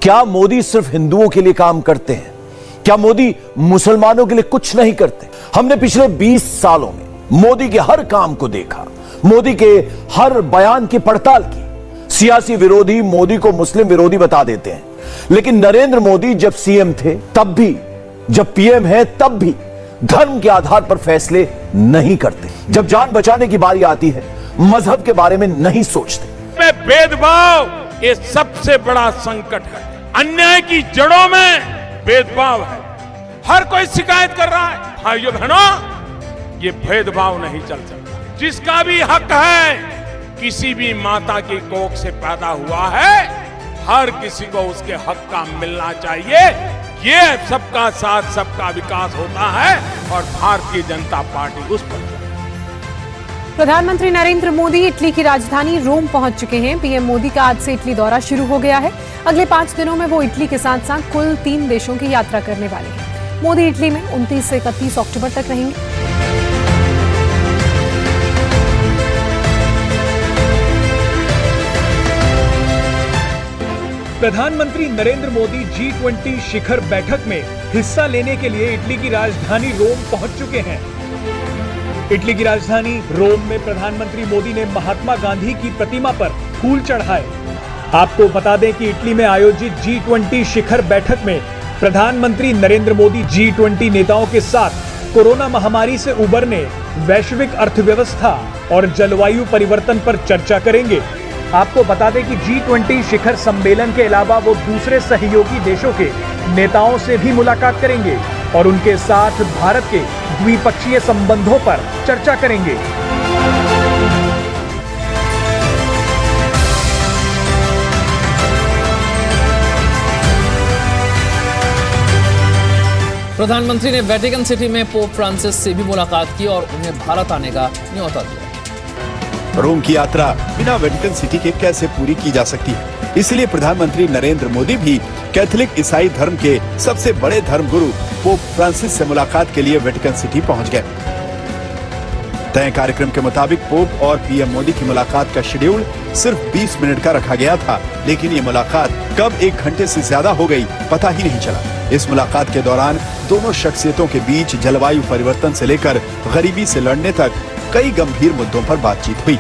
क्या मोदी सिर्फ हिंदुओं के लिए काम करते हैं? क्या मोदी मुसलमानों के लिए कुछ नहीं करते? हमने पिछले 20 सालों में मोदी के हर काम को देखा, मोदी के हर बयान की पड़ताल की। सियासी विरोधी मोदी को मुस्लिम विरोधी बता देते हैं, लेकिन नरेंद्र मोदी जब सीएम थे तब भी, जब पीएम है तब भी धर्म के आधार पर फैसले नहीं करते। जब जान बचाने की बारी आती है, मजहब के बारे में नहीं सोचते। भेदभाव ये सबसे बड़ा संकट है। अन्याय की जड़ों में भेदभाव है। हर कोई शिकायत कर रहा है। भाइयों बहनों, ये भेदभाव नहीं चल सकता। जिसका भी हक है, किसी भी माता की कोख से पैदा हुआ है, हर किसी को उसके हक का मिलना चाहिए। ये सबका साथ सबका विकास होता है और भारतीय जनता पार्टी उस पर। प्रधानमंत्री नरेंद्र मोदी इटली की राजधानी रोम पहुंच चुके हैं। पीएम मोदी का आज से इटली दौरा शुरू हो गया है। अगले 5 दिनों में वो इटली के साथ साथ कुल 3 देशों की यात्रा करने वाले हैं। मोदी इटली में 29 से 31 अक्टूबर तक रहेंगे। प्रधानमंत्री नरेंद्र मोदी G20 शिखर बैठक में हिस्सा लेने के लिए इटली की राजधानी रोम पहुंच चुके हैं। इटली की राजधानी रोम में प्रधानमंत्री मोदी ने महात्मा गांधी की प्रतिमा पर फूल चढ़ाए। आपको बता दें कि इटली में आयोजित G20 शिखर बैठक में प्रधानमंत्री नरेंद्र मोदी G20 नेताओं के साथ कोरोना महामारी से उबरने, वैश्विक अर्थव्यवस्था और जलवायु परिवर्तन पर चर्चा करेंगे। आपको बता दें कि G20 शिखर सम्मेलन के अलावा वो दूसरे सहयोगी देशों के नेताओं से भी मुलाकात करेंगे और उनके साथ भारत के द्विपक्षीय संबंधों पर चर्चा करेंगे। प्रधानमंत्री ने वेटिकन सिटी में पोप फ्रांसिस से भी मुलाकात की और उन्हें भारत आने का न्योता दिया। रोम की यात्रा बिना वेटिकन सिटी के कैसे पूरी की जा सकती है? इसलिए प्रधानमंत्री नरेंद्र मोदी भी कैथोलिक ईसाई धर्म के सबसे बड़े धर्मगुरु पोप फ्रांसिस से मुलाकात के लिए वेटिकन सिटी पहुंच गए। तय कार्यक्रम के मुताबिक पोप और पीएम मोदी की मुलाकात का शेड्यूल सिर्फ 20 मिनट का रखा गया था, लेकिन ये मुलाकात कब 1 घंटे से ज्यादा हो गई पता ही नहीं चला। इस मुलाकात के दौरान दोनों शख्सियतों के बीच जलवायु परिवर्तन से लेकर गरीबी से लड़ने तक कई गंभीर मुद्दों पर बातचीत हुई।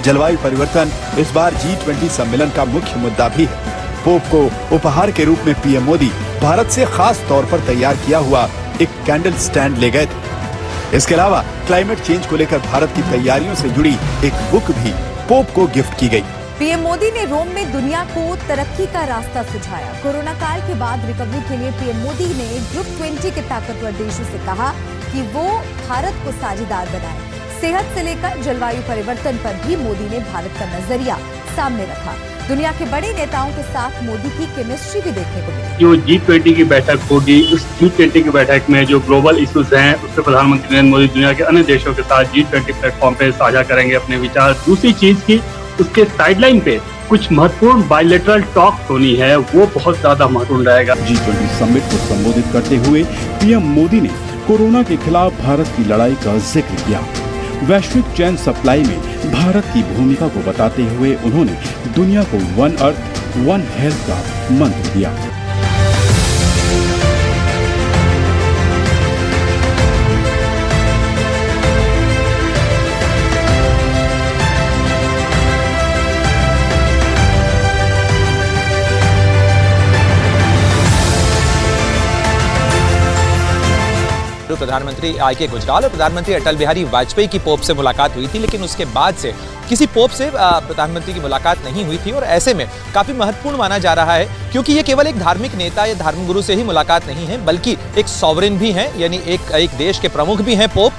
जलवायु परिवर्तन इस बार G20 सम्मेलन का मुख्य मुद्दा भी है। पोप को उपहार के रूप में पीएम मोदी भारत से खास तौर पर तैयार किया हुआ एक कैंडल स्टैंड ले गए थे। इसके अलावा क्लाइमेट चेंज को लेकर भारत की तैयारियों से जुड़ी एक बुक भी पोप को गिफ्ट की गई। पीएम मोदी ने रोम में दुनिया को तरक्की का रास्ता सुझाया। कोरोना काल के बाद रिकवरी के लिए पीएम मोदी ने ग्रुप 20 के ताकतवर देशों से कहा कि वो भारत को साझेदार बनाए। सेहत से लेकर जलवायु परिवर्तन पर भी मोदी ने भारत का नजरिया सामने रखा। दुनिया के बड़े नेताओं के साथ मोदी की केमिस्ट्री भी देखने को मिली। जो G20 की बैठक होगी, उस G20 की बैठक में जो ग्लोबल इश्यूज हैं, उससे प्रधानमंत्री नरेंद्र मोदी दुनिया के अन्य देशों के साथ G20 प्लेटफॉर्म पे साझा करेंगे अपने विचार। दूसरी चीज की उसके साइडलाइन पे कुछ महत्वपूर्ण बायलैटरल टॉक होनी है, वो बहुत ज्यादा महत्वपूर्ण रहेगा। G20 समिट को संबोधित करते हुए पीएम मोदी ने कोरोना के खिलाफ भारत की लड़ाई का जिक्र किया। वैश्विक चैन सप्लाई में भारत की भूमिका को बताते हुए उन्होंने दुनिया को वन अर्थ वन हेल्थ का मंत्र दिया। प्रधानमंत्री आईके गुजराल और प्रधानमंत्री अटल बिहारी वाजपेयी की पोप से मुलाकात हुई थी, लेकिन उसके बाद से किसी पोप से प्रधानमंत्री की मुलाकात नहीं हुई थी और ऐसे में काफी महत्वपूर्ण माना जा रहा है, क्योंकि ये केवल एक धार्मिक नेता या धर्मगुरु से ही मुलाकात नहीं है, बल्कि एक सॉवरेन भी हैं, यानी एक देश के प्रमुख भी हैं पोप।